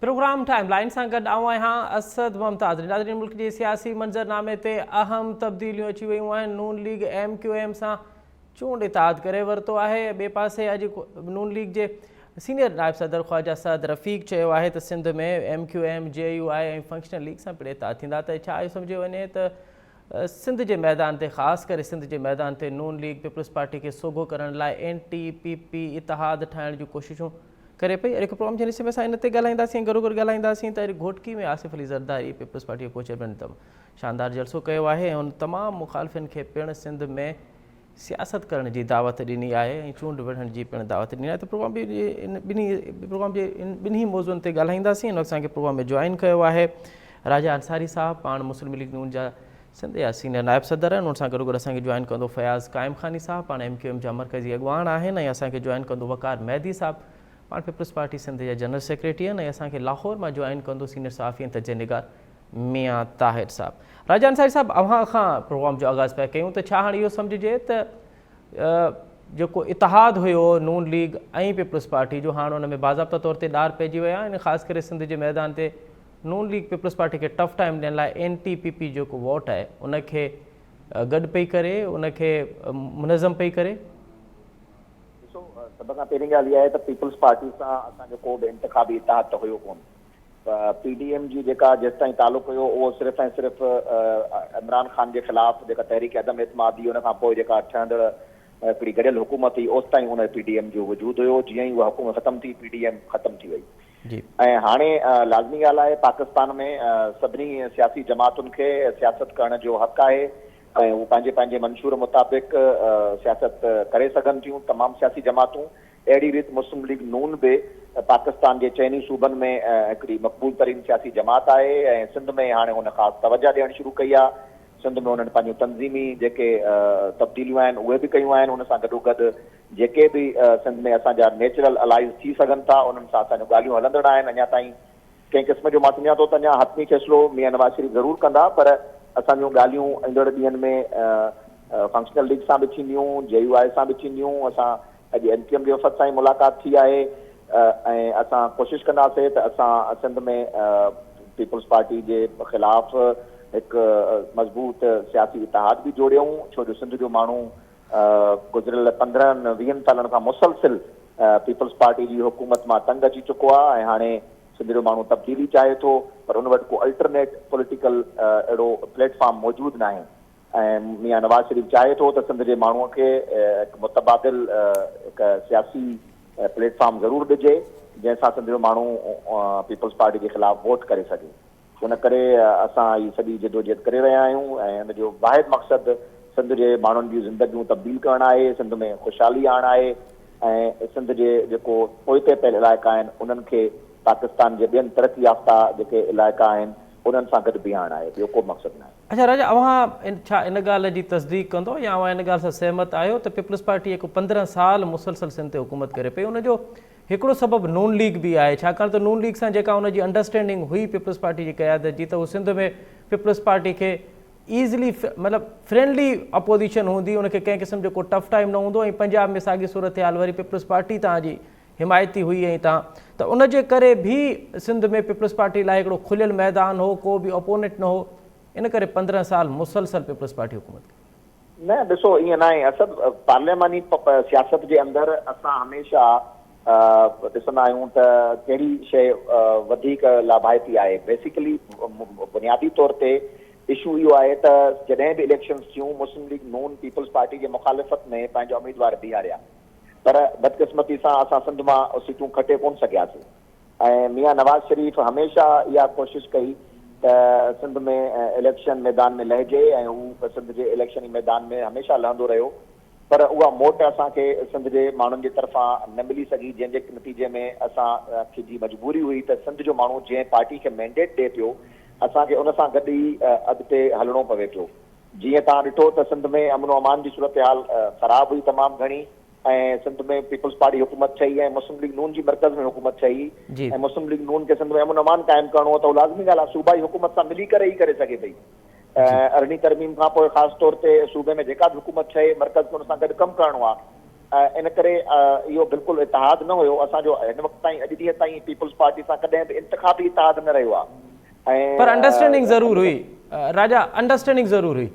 Programme timeline से गड असद मुमताज़। नाज़रीन, मुल्क के सियासी मंजरनामे ते अहम तब्दीलियों अची वयूं आहिनि। नून लीग MQM से चूंड इताद करे वरतो है। बे पासे अॼु नून लीग के सीनियर नायब सदर ख्वाजा सद रफ़ीक चयो आहे त सिंध में MQM JUI ऐं फंक्शनल लीग सां पिण इताद थींदा। त छा इहो सम्झो वञे त सिंध के मैदान ते ख़ासि करे सिंध के मैदान ते नून लीग पीपल्स पार्टी के सोघो करण लाइ NTPP इतिहाद ठाहिण जूं कोशिशूं करे पई। अॼु प्रोग्राम जे हिस्से में असां इन ते ॻाल्हाईंदासीं। गॾो गॾु ॻाल्हाईंदासीं त घोटकी में आसिफ अली ज़रदारी पीपल्स पार्टी जो कोचेयरमैन शानदार जलसो कयो आहे। उन तमाम मुखालिफ़िन खे पिण सिंध में सियासत करण की दावत ॾिनी आहे ऐं चूंड विढ़ण जी पिण दावत ॾिनी आहे। त प्रोग्राम जे ॿिन्ही मौज़ुअनि ते ॻाल्हाईंदासीं। इन असांखे प्रोग्राम में जॉइन कयो आहे राजा अंसारी साहब, पाण मुस्लिम लीग नून जा सिंध जा सीनियर नायब सदर आहिनि। उन सां गॾो गॾु असांखे जॉइन कंदो फयाज़ काइम खानी साहब, पाण MQM जा मरकज़ी अॻवान आहिनि। ऐं असांखे जॉइन कंदो वकार मेहदी साहब, पाण पीपल्स पार्टी सिंध जा जनरल सेक्रेटरी आहिनि। ऐं असांखे लाहौर में जॉइन कंदो सीनियर सहाफ़ी तजे निगार मियाँ ताहिर साहब। राजा अंसारी साहब, अव्हां खां प्रोग्राम जो आगाज़ पिया कयूं त छा हाणे इहो सम्झिजे त जेको इतिहाद हुयो नून लीग ऐं पीपल्स पार्टी जो हाणे हुन में बाज़ाब्ता तौर ते ॾार पइजी विया आहिनि। ख़ासि करे सिंध जे मैदान ते नून लीग पीपल्स पार्टी खे टफ टाइम ॾियण लाइ NTPP जेको वोट आहे उनखे गॾु पई करे, उनखे मुनज़म पई करे। सभ खां पहिरीं ॻाल्हि इहा आहे त पीपल्स पार्टी सां असांजो को बि इंतिखाबी इतिहाद त हुयो कोन। PDM जी जेका जेसि ताईं तालुक़ु हुयो उहो सिर्फ़ु ऐं सिर्फ़ु इमरान ख़ान जे ख़िलाफ़ जेका तहरीक अदम एतमादी उन खां पोइ जेका ठहंदड़ हिकिड़ी गॾियल हुकूमत हुई ओसि ताईं उन PDM जो वजूदु हुयो। जीअं ई उहा हुकूमत ख़तमु थी PDM ख़तमु थी वई। ऐं हाणे लाज़मी ॻाल्हि आहे पाकिस्तान में सभिनी सियासी जमातुनि खे सियासत करण जो हक़ु आहे ऐं उहे पंहिंजे पंहिंजे मंशूर मुताबिक़ सियासत करे सघनि थियूं। तमामु सियासी जमातूं अहिड़ी रीति मुस्लिम लीग नून बि पाकिस्तान के चइनी सूबनि में हिकिड़ी मक़बूल तरीन सियासी जमात आहे ऐं सिंध में हाणे हुन ख़ासि तवजा ॾियणु शुरू कई आहे। सिंध में हुननि पंहिंजूं तंज़ीमी जेके तब्दीलियूं आहिनि उहे बि कयूं आहिनि। हुन सां गॾोगॾु जेके बि सिंध में असांजा नेचुरल अलाइज़ थी सघनि था उन्हनि सां असांजूं ॻाल्हियूं हलंदड़ आहिनि। अञा ताईं कंहिं क़िस्म जो मां सम्झां थो त अञा हथमी फ़ैसिलो मियां नवाज़ शरीफ़ ज़रूरु कंदा, पर असांजूं ॻाल्हियूं ईंदड़ ॾींहंनि में फंक्शनल लीग सां बि थींदियूं, JUI सां बि थींदियूं। असां अॼु MQM जे वफ़द सां ई मुलाक़ात थी आहे ऐं असां कोशिशि कंदासीं त असां सिंध में पीपल्स पार्टी जे ख़िलाफ़ हिकु मज़बूत सियासी इतिहाद बि जोड़ियूं। छो जो सिंध जो माण्हू गुज़िरियल 15-20 सालनि खां मुसलसिल पीपल्स पार्टी जी हुकूमत मां तंग अची चुको आहे ऐं हाणे सिंध जो माण्हू तब्दीली चाहे थो, पर हुन वटि को अल्टरनेट पॉलिटिकल अहिड़ो प्लेटफॉर्म मौजूदु न आहे। ऐं मियां नवाज़ शरीफ़ चाहे थो त सिंध जे माण्हूअ खे हिकु मुतबादिल हिकु सियासी प्लेटफॉर्म ज़रूरु ॾिजे जंहिंसां सिंध जो माण्हू पीपल्स पार्टी जे ख़िलाफ़ वोट करे सघे। हुन करे असां हीअ सॼी जदोजहद करे रहिया आहियूं ऐं हिन जो वाहिद मक़सदु सिंध जे माण्हुनि जूं ज़िंदगियूं तब्दील करणु आहे, सिंध में ख़ुशहाली आणणु आहे ऐं सिंध जे जेको पोइते पियल इलाइक़ा आहिनि उन्हनि खे पाकिस्तान जे ॿियनि तरक़ी याफ़्ता जेके इलाइक़ा आहिनि उन्हनि सां गॾु बीहारणु आहे। ॿियो को मक़सदु न आहे। अच्छा राजा, अव्हां छा इन ॻाल्हि जी तस्दीक कंदो या अव्हां इन ॻाल्हि सां सहमत आहियो त पीपल्स पार्टी हिकु 15 साल मुसलसल सिंध ते हुकूमत करे पई? उनजो हिकिड़ो सबबु नून लीग भी आहे, छाकाणि त नून लीग सां जेका हुनजी अंडरस्टैंडिंग हुई पीपल्स पार्टी जी क़यादत जी त उहो सिंध में पीपल्स पार्टी खे ईज़िली मतिलबु फ्रेंडली अपोजिशन हूंदी, उनखे कंहिं क़िस्म जो को टफ टाइम न हूंदो। ऐं पंजाब में साॻी सूरत हाल वरी पीपल्स पार्टी तव्हांजी हिमायती हुई ऐं तव्हां त उनजे करे बि सिंध में पीपल्स पार्टी लाइ हिकिड़ो खुलियल मैदान हो, को बि ओपोनेंट न हो। इन करे 15 साल मुसलसल पीपल्स पार्टी हुकूमत न ॾिसो ईअं न आहे। असद पार्लियामानी सियासत जे अंदरि असां हमेशह ॾिसंदा आहियूं त कहिड़ी शइ वधीक लाभाइती आहे। बेसिकली बुनियादी तौर ते इशू इहो आहे त जॾहिं बि इलेक्शन्स थियूं मुस्लिम लीग नून पीपल्स पार्टी जे मुखालिफ़त में पंहिंजा उम्मीदवार बीहारिया, पर बदकिस्मती सां असां सिंध मां सीटूं खटे कोन सघियासीं। ऐं मियां नवाज़ शरीफ़ हमेशह इहा कोशिशि कई त सिंध में इलेक्शन मैदान में लहिजे ऐं हू सिंध जे इलेक्शनी मैदान में हमेशह लहंदो रहियो, पर उहा मोट असांखे सिंध जे माण्हुनि जे तरफ़ां न मिली सघी, जंहिंजे नतीजे में असांखे जी मजबूरी हुई त सिंध जो माण्हू जंहिं पार्टी खे मैंडेट ॾिए पियो असांखे उन सां गॾु ई अॻिते हलणो पवे पियो। जीअं तव्हां ॾिठो त सिंध में अमन अमान जी सूरत हाल ख़राब हुई तमामु घणी ऐं सिंध में पीपल्स पार्टी हुकूमत ठही ऐं मुस्लिम लीग नून जी मर्कज़ में हुकूमत ठही ऐं मुस्लिम लीग नून खे सिंध में अमन अमान क़ाइमु करणो हो त लाज़मी ॻाल्हि आहे सूबाई हुकूमत सां मिली करे ई करे सघे पई। अरिड़हीं तरमीम खां पोइ ख़ासि तौर ते सूबे में जेका बि हुकूमत ठहे मर्कज़ खे हुन सां गॾु कमु करणो आहे इन करे इहो बिल्कुलु इतिहाद न हुयो असांजो हिन वक़्तु ताईं अॼु ॾींहं ताईं पीपल्स पार्टी सां कॾहिं बि इंतिखाबी इतिहाद न रहियो आहे पर अंडरस्टैंडिंग ज़रूर हुई राजा, अंडरस्टैंडिंग ज़रूर हुई।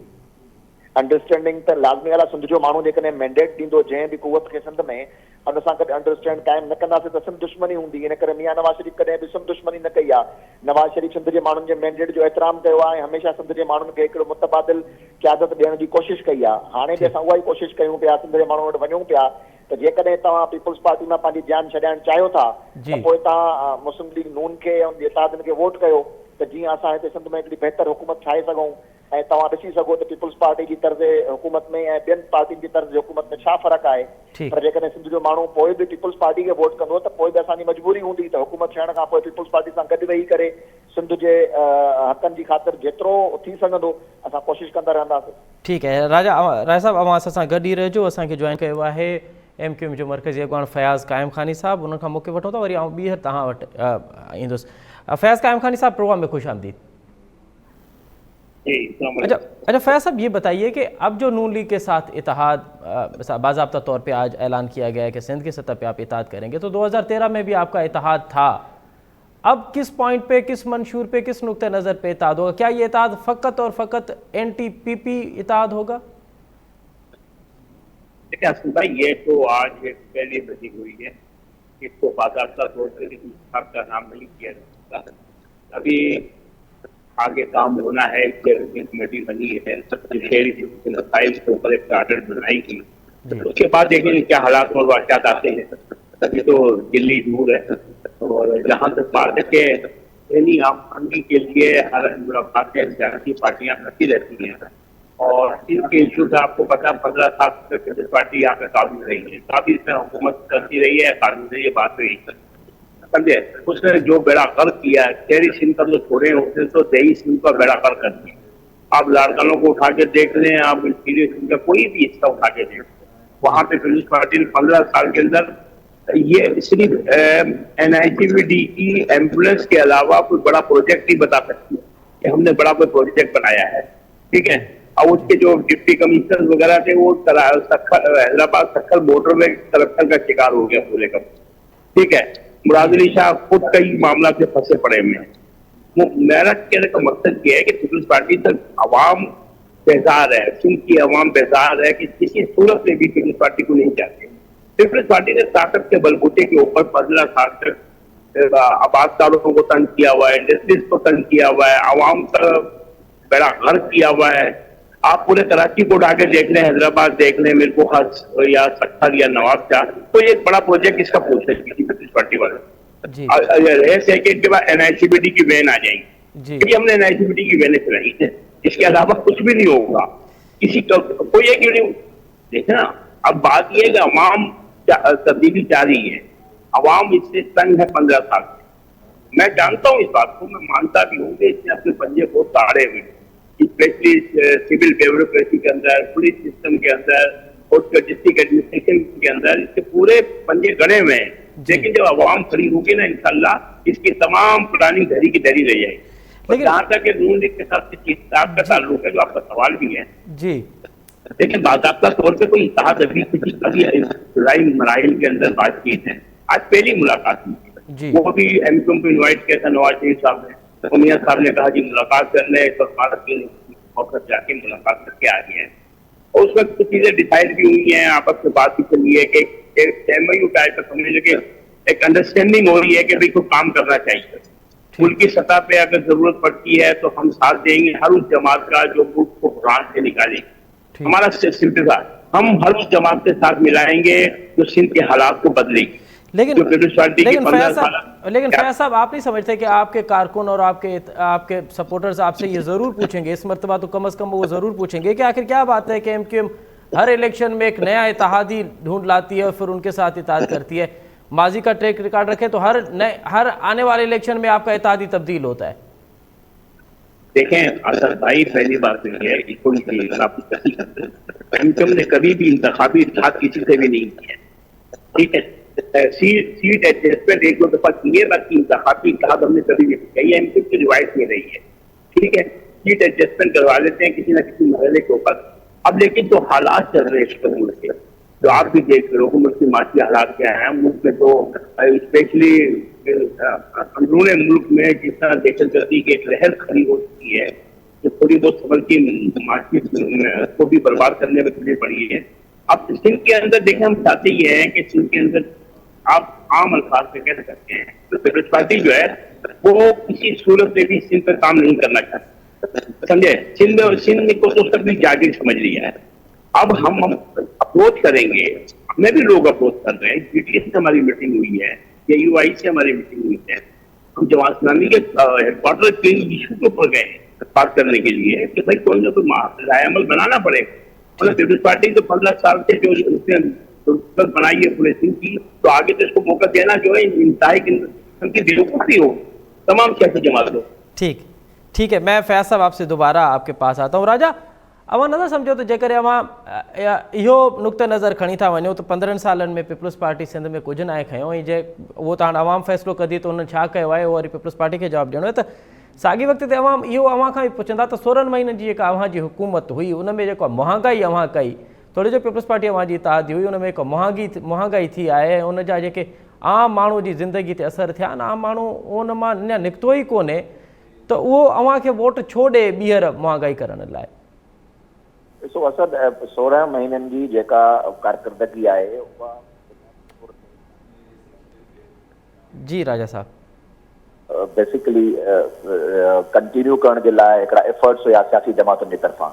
अंडरस्टैंडिंग त लाज़मी आहे। सिंध जो माण्हू जेकॾहिं मैंडेट ॾींदो जंहिं बि कुवत खे सिंध में, हुन सां गॾु अंडरस्टैंड क़ाइमु न कंदासीं त सिंध दुश्मनी हूंदी। इन करे मियां नवाज़ शरीफ़ कॾहिं बि सिंध दुश्मनी न कई आहे। नवाज़ शरीफ़ सिंध जे माण्हुनि जे मैंडेट जो एतिराम कयो आहे ऐं हमेशह सिंध जे माण्हुनि खे हिकिड़ो मुतबादिल क़यादत ॾियण जी कोशिशि कई आहे। हाणे बि असां उहा ई कोशिशि कयूं पिया, सिंध जे माण्हुनि वटि वञूं पिया त जेकॾहिं तव्हां पीपल्स पार्टी मां पंहिंजी जान छॾाइण चाहियो था त पोइ तव्हां मुस्लिम लीग नून खे ऐं इत्तेहादनि खे वोट कयो त जीअं असां हिते सिंध में हिकिड़ी बहितर हुकूमत ठाहे सघूं। ऐं तव्हां ॾिसी सघो त पीपल्स पार्टी जी तर्ज़ हुकूमत में ऐं ॿियनि पार्टियुनि जी तर्ज़ हुकूमत में छा फ़र्क़ु आहे। पर जेकॾहिं सिंध जो माण्हू पोइ बि पीपल्स पार्टी खे वोट कंदो त पोइ बि असांजी मजबूरी हूंदी त हुकूमत थियण खां पोइ पीपल्स पार्टी सां गॾु वेही करे सिंध जे हक़नि जी ख़ातिर जेतिरो थी सघंदो असां कोशिशि कंदा रहंदासीं। ठीकु आहे राजा साहिबु, अवां असां गॾु ई रहिजो। असांखे जॉइन कयो आहे MQM जो मरकज़ी अॻवान फयाज़ काइम खानी साहब, उन्हनि खां मूंखे वठो था, वरी आउं ॿीहर तव्हां वटि ईंदुसि। फयाज़ काइम खानी साहब, प्रोग्राम में खुश आमदीद। अच्छा फयाज़ साहब, ये बताइए कि अब जो नून लीग के साथ इत्तेहाद बाज़ाब्ता तौर पे आज ऐलान किया गया है कि सिंध की सतह पे आप इत्तेहाद करेंगे, तो 2013 में भी आपका इत्तेहाद था। अब किस पॉइंट पे, किस मंशूर पे, किस नुक्ते नज़र पे इत्तेहाद होगा? क्या ये इत्तेहाद फ़कत और फ़कत NTPP इत्तेहाद होगा? देखिए असद भाई, ये तो आज एक पहली मीटिंग हुई है, इसको बाज़ाब्ता तौर पर किसी का नाम नहीं किया जा सकता। अभी आगे काम होना है, कमेटी बनी है, शहरी मसाइल के ऊपर एक चार्टर बनाई गई, उसके बाद देखेंगे क्या हालात और वाक़यात आते हैं। अभी तो दिल्ली दूर है और जहाँ तक बात है कि यानी आम आदमी के लिए हर मुलाकातें सियासी पार्टियां करती रहती हैं और इनके इशू से आपको पता 15 साल तक कम्युनिस्ट पार्टी यहाँ पे काबिज रही है, काबिज में हुकूमत करती रही है, काबिज से ये बात रही समझे। उसने जो बेड़ा गर्क किया है, शहरी सिंध का जो छोड़े हैं उसने तो दही सिंध का बेड़ा गर्क कर दिया। आप लाड़कानों को उठा के देख लें, आप सिंध का कोई भी हिस्सा उठा के देख, वहां पे कम्युनिस्ट पार्टी ने 15 साल के अंदर ये सिर्फ NICVD की एम्बुलेंस के अलावा कोई बड़ा प्रोजेक्ट नहीं बता सकती कि हमने बड़ा कोई प्रोजेक्ट बनाया है, ठीक है। और उसके जो डिप्टी कमिश्नर वगैरह थे वो हैदराबाद सक्खर बॉर्डर में करप्शन का शिकार हो गया पूरे का, ठीक है। मुराद अली शाह खुद कई मामला से फंसे पड़े में। मेरा कहने का मकसद ये है कि पीपल्स पार्टी तक आवाम बेजार है, सिंध की आवाम बेजार है कि किसी सूरत में भी पीपल्स पार्टी को नहीं चाहते। पीपल्स पार्टी ने ताकत के बलबूते के ऊपर 15 साल तक आबादकारों को तंग किया हुआ है, इंडस्ट्रीज को तंग किया हुआ है, आवाम का बड़ा गर्क किया हुआ है। आप पूरे कराची को उठा के देख लें, हैदराबाद देख लें, मिर्को खास या सक्खर या नवाब शाह, तो ये बड़ा प्रोजेक्ट इसका पूछ सकती थी पीपल्स पार्टी वाले। सेकेंड के बाद NICVD की वैन आ जाएंगी, हमने NICVD की वैन चलाई है, इसके अलावा कुछ भी नहीं होगा किसी का कोई एक नहीं। देखना अब बात यह है कि अवाम तब्दीली चाह रही है, अवाम इससे तंग है 15 साल से। मैं जानता हूँ इस बात को, मैं मानता भी हूँ कि इसने अपने पंजे बहुत ताड़े हुए, स्पेशली सिविल ब्यूरोक्रेसी के अंदर, पुलिस सिस्टम के अंदर और डिस्ट्रिक्ट एडमिनिस्ट्रेशन के अंदर इसके पूरे पंजे गड़े हुए हैं। लेकिन जब अवाम खड़ी होगी ना, इंशाल्लाह इसकी तमाम प्लानिंग धरी की धरी रह जाएगी। जहाँ तक नून लीग के साथ किताब का ताल्लुक है, जो आपका सवाल भी है जी, लेकिन बाज़ाब्ता तौर पे कोई इत्तेहाद अभी जुलाई मराइल के अंदर बातचीत है। आज पहली मुलाकात हुई, वो भी MQM को इन्वाइट किया था नवाज शरीफ साहब ने, तो मियां साहब ने कहा जी मुलाकात करने, तो भारत जाके मुलाकात करके आ गए हैं और उसमें कुछ चीजें डिसाइड भी हुई हैं, आपस में बात भी चली है कि MOU टाइप का समझ लगे, एक अंडरस्टैंडिंग हो रही है कि भाई को काम करना चाहिए। मुल्क की सतह पे अगर जरूरत पड़ती है तो हम साथ देंगे हर उस जमात का जो मुल्क को बुरान से निकालेगी। हमारा सिंपल था, हम हर उस जमात के साथ मिलाएंगे जो सिंध के हालात को बदलेगी। लेकिन फयाज साहब, आप नहीं समझते कि आपके कारकुन और आपके सपोर्टर्स आपसे ये जरूर पूछेंगे, इस मरतबा तो कम अज कम वो जरूर पूछेंगे कि आखिर क्या बात है कि MQM हर इलेक्शन में एक नया इत्तेहादी ढूंढ लाती है और फिर उनके साथ इत्तेहाद करती है। माजी का ट्रैक रिकॉर्ड रखे तो हर आने वाले इलेक्शन में आपका इत्तेहादी तब्दील होता है। देखें असद भाई, पहली बात यह है कि MQM ने कभी भी इंतखाबी इत्तेहाद किसी से भी नहीं किया, ठीक है। सीट एडजस्टमेंट एक दो दफा किए, बाकी इंतखाबी इत्तेहाद हमने कभी नहीं किया, ये MQM की रिवायत में रही है, ठीक है। सीट एडजस्टमेंट करवा लेते हैं किसी न किसी मरहले के ऊपर। अब लेकिन जो हालात चल रहे हैं तो आप भी देख रहे हो मुल्क की माशी हालात क्या है। मुल्क में तो स्पेशली अंदरूनी मुल्क में जिस तरह दहशतगर्दी की एक लहर खड़ी हो चुकी है, जो थोड़ी बहुत खबर की माशी को भी बर्बाद करने में खड़ी पड़ी है। अब सिंध के अंदर देखें, हम चाहते ही हैं कि सिंध के अंदर आप आम अल्फाज में कह सकते हैं तो पीपल्स पार्टी जो है वो किसी सूरत में भी सिंध पर काम नहीं करना चाहती, समझे। सिंध को तो सबने जागीर समझ लिया है। अब हम अप्रोच करेंगे, हमें भी लोग अप्रोच कर रहे हैं। GTS से हमारी मीटिंग हुई है, UUI से हमारी मीटिंग हुई है। हम जमात इस्लामी के हेडक्वार्टर के इशू के ऊपर गए बात करने के लिए कि भाई कोई ना कोई रायअमल बनाना पड़ेगा। मतलब पीपल्स पार्टी तो 15 साल से जो उसने बनाई है पूरे सिंध की, तो आगे तो इसको मौका देना जो है इंतहाई की बेवकूफ़ी हो तमाम सियासी जमातों। ठीक है, मैं फैज साहब आपसे दोबारा आपके पास आता हूँ। राजा, अवां नज़र सम्झो तो जेकर अवां इहो नुक़्ते नज़र खणी था वञो तो 15 सालनि में पीपल्स पार्टी सिंध में कुझु न आहे खयों, ऐं जे उहो त हाणे अवाम फ़ैसिलो कढी त उन्हनि छा कयो आहे उहो वरी पीपल्स पार्टी खे जवाबु ॾियणो आहे। त साॻी वक़्त ते अवाम इहो अवां खां बि पुछंदा त 16 महीननि जी जेका अवां जी हुकूमत हुई उन में जेको महांगाई अवां कई, थोड़ी जो पीपल्स पार्टी अवां जी इताद हुई, उन में हिकु महांगाई थी आहे, उन जा जेके आम माण्हू जी ज़िंदगी ते असर थिया आहिनि, आम माण्हू उन मां अञा निकितो ई कोन्हे, त उहो अवां खे वोट छो ॾे ॿीहर महांगाई करण लाइ? ॾिसो, असद 16 महीननि जी जेका कारकर्दगी आहे उहा जी राजा साहब बेसिकली कंटिन्यू करण जे लाइ हिकिड़ा एफर्ट्स हुया सियासी जमातुनि जी तरफ़ां।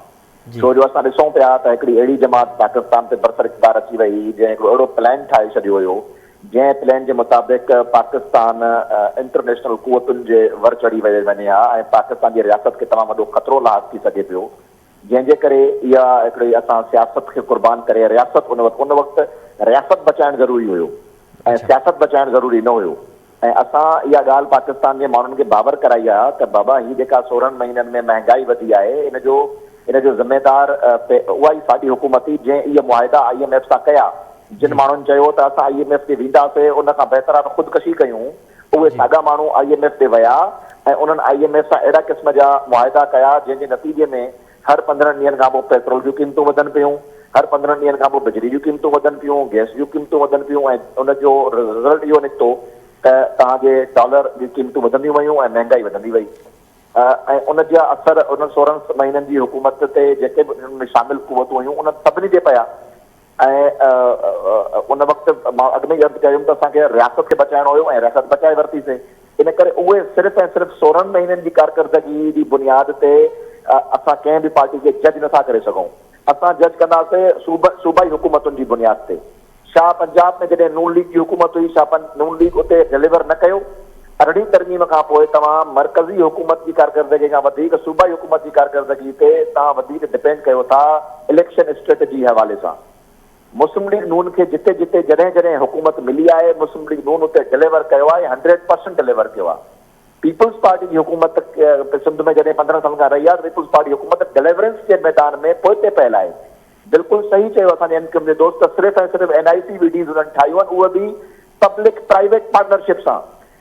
छो जो असां ॾिसूं पिया त हिकिड़ी अहिड़ी जमात पाकिस्तान ते बरसर इक़्तिदार अची वई जंहिं हिकिड़ो अहिड़ो प्लान ठाहे छॾियो हुयो, जंहिं प्लान जे मुताबिक़ पाकिस्तान इंटरनेशनल कुवतुनि जे वर चढ़ी वञे हा ऐं पाकिस्तान जी रियासत खे तमामु वॾो ख़तरो लाहिक़ थी सघे पियो, जंहिंजे करे इहा हिकिड़ी असां सियासत खे क़ुर्बान करे रियासत उन वक़्तु रियासत बचाइणु ज़रूरी हुयो ऐं सियासत बचाइणु ज़रूरी न हुयो। ऐं असां इहा ॻाल्हि पाकिस्तान जे माण्हुनि खे बाबर कराई आहे त बाबा हीअ जेका 16 महीननि में महांगाई वधी आहे इन जो ज़िम्मेदार उहा ई साॻी हुकूमत हुई जंहिं इहे मुआहिदा IMF सां कया। जिन माण्हुनि चयो त असां IMF ते वेंदासीं, उन खां बहितर आहे ख़ुदकशी कयूं, उहे साॻा माण्हू IMF ते विया ऐं उन्हनि IMF सां अहिड़ा क़िस्म जा मुआहिदा कया जंहिंजे नतीजे में हर 15 ॾींहंनि खां पोइ पेट्रोल जूं क़ीमतूं वधनि पियूं, हर 15 ॾींहंनि खां पोइ बिजली जूं क़ीमतूं वधनि पियूं, गैस जूं क़ीमतूं वधनि पियूं ऐं उनजो रिज़ल्ट इहो निकितो त तव्हांजे डॉलर जी क़ीमतूं वधंदियूं वयूं ऐं महांगाई वधंदी वई। ऐं उन जा असर उन 16 महीननि जी हुकूमत ते जेके बि उन में शामिल कुवतूं हुयूं उन सभिनी ते पिया। ऐं उन वक़्तु मां अॻु में ई अर्ज़ु कयुमि त असांखे रियासत खे बचाइणो हुयो ऐं रियासत बचाए वरितीसीं। इन करे उहे सिर्फ़ु ऐं सिर्फ़ु 16 महीननि जी कारकर्दगी जी बुनियाद ते असां कंहिं बि पार्टी खे जज नथा करे सघूं। असां जज कंदासीं सूबाई हुकूमतुनि जी बुनियाद ते। छा पंजाब में जॾहिं नून लीग जी हुकूमत हुई, छा नून लीग उते डिलीवर न कयो? 18वीं तरमीम खां पोइ तव्हां मरकज़ी हुकूमत जी कारकर्दगी खां वधीक सूबाई हुकूमत जी कारकर्दगी ते तव्हां वधीक डिपेंड कयो था इलेक्शन स्ट्रेटजी जे हवाले सां। मुस्लिम लीग नून खे जिते जिते जॾहिं जॾहिं हुकूमत मिली आहे, मुस्लिम लीग नून उते डिलीवर कयो आहे, 100% डिलीवर कयो आहे। पीपल्स पार्टी की हुकूमत सिंध में जैसे 15 साल का रही है, पीपल्स पार्टी हुकूमत डिलीवरेंस के मैदान में पोते पहल है। बिल्कुल सही चयो असांजे एनकम जे दोस्त, सिर्फ ऐं सिर्फ NIC वीडीज़ उन्हनि ठाहियूं आहिनि, उहे बि पब्लिक प्राइवेट पार्टनरशिप सां।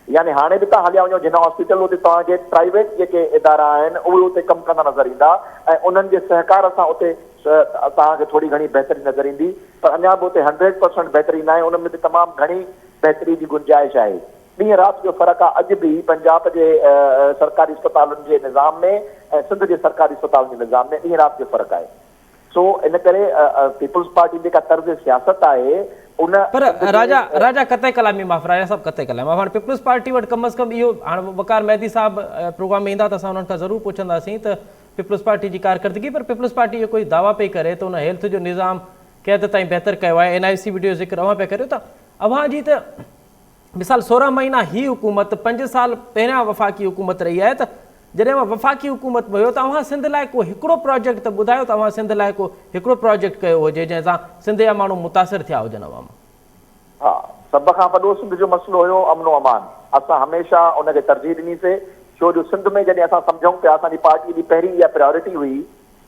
यानी हाणे बि तव्हां हलिया वञो जिना हॉस्पिटल, उते तव्हांखे प्राइवेट जेके इदारा आहिनि उहे उते कमु कंदा नज़र ईंदा ऐं उन्हनि जे सहकार सां उते तव्हांखे थोरी घणी बहितरी नज़र ईंदी, पर अञा बि उते 100% बहितरी न आहे। उन में बि तमामु घणी बहितरी जी गुंजाइश आहे। ॾींहं राति जो फ़र्क़ु आहे। अॼु बि पंजाब जे सरकारी अस्पतालुनि जे निज़ाम में ऐं सिंध जे सरकारी अस्पतालुनि जे निज़ाम में ॾींहं राति जो फ़र्क़ु आहे। सो इन करे पीपल्स पार्टी जेका तर्ज़ सियासत आहे उन पर राजा कतई कलामी माफ़, राजा साहब कतई कलामी माफ़। हाणे पीपल्स पार्टी वटि कम अज़ कम इहो, हाणे वकार मेहदी साहब प्रोग्राम में ईंदा त असां उन्हनि खां ज़रूरु पुछंदासीं त पीपल्स पार्टी जी कारकर्दगी, पर पीपल्स पार्टी इहो कोई दावा पई करे त उन हेल्थ जो निज़ाम कंहिं हद ताईं बहितर कयो आहे। NIC वीडियो ज़िक्र अव्हां पिया करियो त अव्हां जी त मिसाल 16 महीना ही हुकूमत 5 साल पहिरियां वफ़ाक़ी हुकूमत रही आहे, त जॾहिं मां वफ़ाक़ी हुकूमत में हुयो त अव्हां सिंध लाइ को हिकिड़ो प्रोजेक्ट त ॿुधायो त अव्हां सिंध लाइ को हिकिड़ो प्रोजेक्ट कयो हुजे जंहिंसां सिंध जा माण्हू मुतासिर थिया हुजनि अवां? हा, सभ खां वॾो सिंध जो मसइलो हुयो अमनो अमान। असां हमेशह उनखे तरजीह ॾिनीसीं, छो जो सिंध में जॾहिं असां सम्झूं पिया असांजी पार्टी जी पहिरीं इहा प्रायोरिटी हुई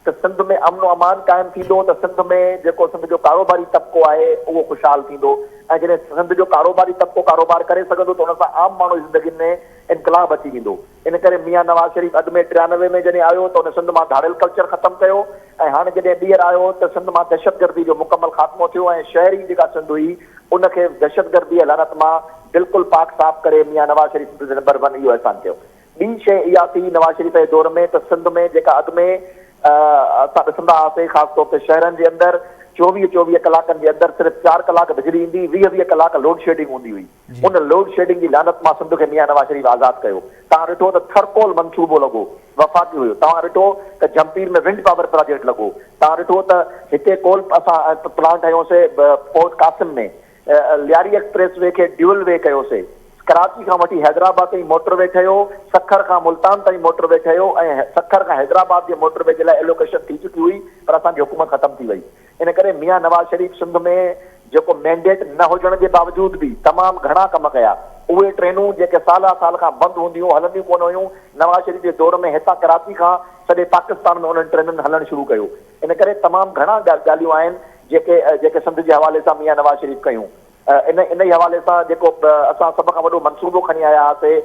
त सिंध में अमन अमान कायम थींदो, त सिंध में जेको सिंध जो कारोबारी तबिको आहे उहो ख़ुशहाल थींदो। ऐं जॾहिं सिंध जो कारोबारी तबिको कारोबार करे सघंदो त उन सां आम माण्हू जी ज़िंदगी में इनकलाब अची वेंदो। इन करे मियां नवाज़ शरीफ़ अॻु में 93 में जॾहिं आयो त उन सिंध मां धाड़ियल कल्चर ख़तमु कयो, ऐं हाणे जॾहिं ॿीहर आयो त सिंध मां दहशतगर्दी जो मुकमल ख़ात्मो थियो ऐं शहरी जेका सिंध हुई उनखे दहशतगर्दी लानत मां बिल्कुलु पाक साफ़ करे मियां नवाज़ शरीफ़ नंबर 1 इहो एहसान कयो। ॿी शइ इहा थी नवाज़ शरीफ़ जे दौर में त सिंध में जेका अॻु में असां ॾिसंदा हुआसीं ख़ासि तौर ते शहरनि जे अंदरि 24 कलाकनि जे अंदरि सिर्फ़ु 4 कलाक बिजली ईंदी, 20 कलाक लोड शेडिंग हूंदी हुई। उन लोड शेडिंग जी लानत मां सिंध खे मियां नवाज़ शरीफ़ आज़ादु कयो। तव्हां ॾिठो त थरकोल मंसूबो लॻो, वफ़ाक़ी हुयो। तव्हां ॾिठो त जमपीर में विंड पावर प्रोजेक्ट लॻो। तव्हां ॾिठो त हिते कोल असां प्लांट हयोसीं पोर्ट कासिम में, लियारी एक्सप्रेस वे खे ड्यूल वे कयोसीं। कराची खां वठी हैदराबाद ताईं मोटरवे ठहियो, सखर खां मुल्तान ताईं मोटरवे ठहियो, ऐं सखर खां हैदराबाद जे मोटरवे जे लाइ एलोकेशन थी चुकी हुई, पर असांजी हुकूमत ख़तमु थी वई। इन करे मियां नवाज़ शरीफ़ सिंध में जेको मैंडेट न हुजण जे बावजूद बि तमामु घणा कम कया। उहे ट्रेनूं जेके साल खां बंदि हूंदियूं, हलंदियूं कोन हुयूं, नवाज़ शरीफ़ जे दौर में हितां कराची खां सॼे पाकिस्तान में उन्हनि ट्रेनुनि हलणु शुरू कयो। इन करे तमामु घणा ॻाल्हियूं आहिनि जेके सिंध जे हवाले सां मियां नवाज़ शरीफ़ कयूं। इन ई हवाले सां जेको असां सभ खां वॾो मनसूबो खणी आया हुआसीं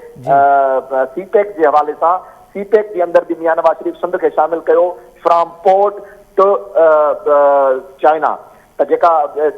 सीपेक जे हवाले सां, सीपेक जे अंदरि बि मियां नवाज़ शरीफ़ सिंध खे शामिल कयो, फ्रॉम पोर्ट टू चाइना। त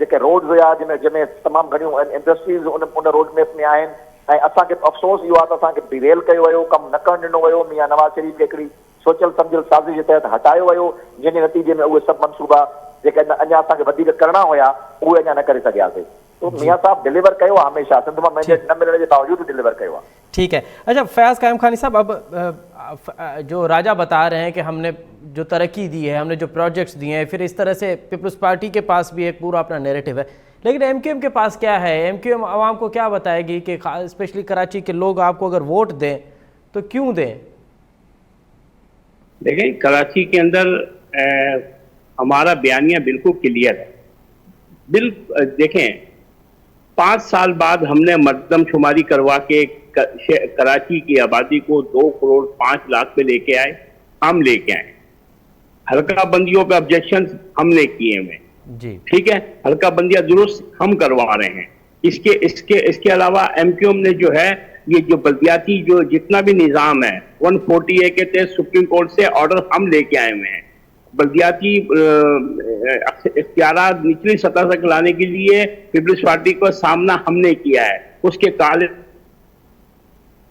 जेके रोड्स हुया जंहिंमें तमामु घणियूं इंडस्ट्रीज़ उन रोड मैप में आहिनि, ऐं असांखे अफ़सोस इहो आहे त असांखे डिरेल कयो वियो, कमु न करणु ॾिनो वियो। मियां नवाज़ शरीफ़ खे हिकिड़ी सोचियल सम्झियल साज़िश जे तहत हटायो वियो, जंहिंजे नतीजे में उहे सभु मनसूबा जेके अञा असांखे वधीक करणा हुया उहे अञा न करे सघियासीं। तो मियां साहब डिलीवर कयो आहे हमेशा, सिंध में मैंडेट न मिलण जे बावजूद डिलीवर कयो आहे। ठीक है। अच्छा फयाज़ कायम खानी साहब, अब जो राजा बता रहे हैं कि हमने जो तरक्की दी है, हमने जो प्रोजेक्ट्स दिए हैं, फिर इस तरह से पीपल्स पार्टी के पास भी एक पूरा अपना नैरेटिव है, लेकिन एमक्यूएम के पास क्या है? एमक्यूएम आवाम को क्या बताएगी कि स्पेशली कराची के लोग आपको अगर वोट दें तो क्यों दें? देखें, कराची के अंदर हमारा बयानिया बिल्कुल क्लियर है। देखें, 5 साल बाद हमने मरदमशुमारी करवा के कराची की आबादी को 2 करोड़ 5 लाख पे लेके आए, हम लेके आए। हल्का बंदियों पे ऑब्जेक्शन हमने किए हुए जी, ठीक है, हल्का बंदियां दुरुस्त हम करवा रहे हैं। इसके अलावा एमक्यूएम ने जो है ये जो बल्दियाती जो जितना भी निज़ाम है 140A के तहत सुप्रीम कोर्ट से ऑर्डर हम लेके आए हुए हैं। बल्दियाती इख्तियारात निचली सतह तक लाने के लिए पीपल्स पार्टी का सामना हमने किया है। उसके काले